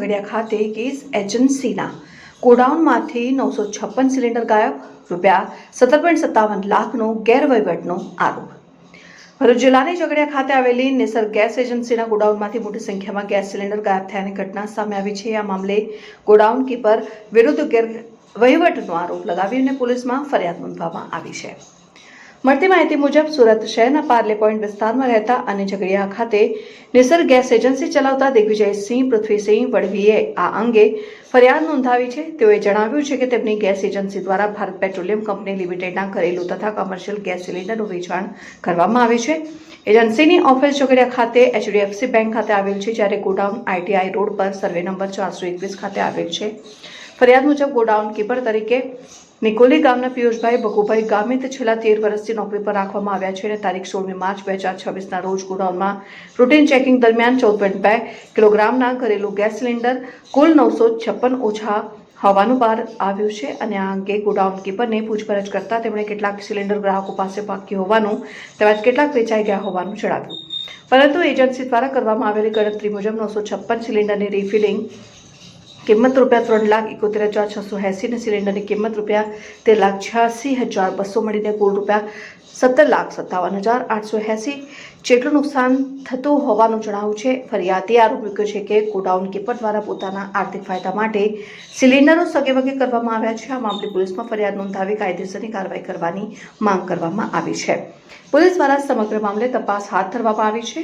ઝઘડિયા ખાતે ગેસ એજન્સીના ગોડાઉનમાંથી 956 સિલિન્ડર ગાયબ, ₹17.57 લાખનો ગેરવહીવટનો આરોપ। ભરૂચ જિલ્લાની ઝઘડિયા ખાતે આવેલી નિસર્ગ ગેસ એજન્સીના ગોડાઉનમાંથી મોટી સંખ્યામાં ગેસ સિલિન્ડર ગાયબ થયાની ઘટના સામે આવી છે। આ મામલે ગોડાઉન કીપર વિરુદ્ધ ગેરવહીવટનો આરોપ લગાવીને પોલીસમાં ફરિયાદ નોંધવામાં આવી છે। મળતી માહિતી મુજબ સુરત શહેરના પાર્લે પોઈન્ટ વિસ્તારમાં રહેતા અને ઝઘડિયા ખાતે નિસર્ગ ગેસ એજન્સી ચલાવતા દિગ્વિજયસિંહ પૃથ્વીસિંહ વડવીએ આ અંગે ફરિયાદ નોંધાવી છે। તેઓએ જણાવ્યું છે કે તેમની ગેસ એજન્સી દ્વારા ભારત પેટ્રોલિયમ કંપની લિમિટેડના ઘરેલું તથા કમર્શિયલ ગેસ સિલિન્ડરનું વેચાણ કરવામાં આવે છે। એજન્સીની ઓફિસ ઝઘડિયા ખાતે HDFC બેંક ખાતે આવેલ છે, જ્યારે ગોડાઉન ITI રોડ પર સર્વે નંબર 421 ખાતે આવેલ છે। ફરિયાદ મુજબ ગોડાઉન કીપર તરીકે નિકોલી ગામના પિયુષભાઈ ભગુભાઈ ગામિત છેલ્લા 13 વર્ષથી નોકરી પર રાખવામાં આવ્યા છે અને તારીખ 16 માર્ચ 2026ના રોજ ગોડાઉનમાં રૂટીન ચેકિંગ દરમિયાન 14.2 કિલોગ્રામના ઘરેલું ગેસ સિલિન્ડર કુલ 956 ઓછા હોવાનું બહાર આવ્યું છે અને આ અંગે ગોડાઉન કીપરને પૂછપરછ કરતા તેમણે કેટલાક સિલિન્ડર ગ્રાહકો પાસે બાકી હોવાનું તેમજ કેટલાક વેચાઈ ગયા હોવાનું જણાવ્યું। પરંતુ એજન્સી દ્વારા કરવામાં આવેલી ગણતરી મુજબ 956 સિલિન્ડરની રિફિલિંગ કિંમત ₹3,71,680 ને સિલિન્ડરની કિંમત ₹13,86,200 મળીને કુલ ₹17,57,880 જેટલું નુકસાન થતું હોવાનું જણાવ્યું છે। ફરિયાદે આરોપ મૂક્યો છે કે ગોડાઉન કીપર દ્વારા પોતાના આર્થિક ફાયદા માટે સિલિન્ડરો સગેવગે કરવામાં આવ્યા છે। આ મામલે પોલીસમાં ફરિયાદ નોંધાવી કાયદેસરની કાર્યવાહી કરવાની માંગ કરવામાં આવી છે। પોલીસ દ્વારા સમગ્ર મામલે તપાસ હાથ ધરવામાં આવી છે।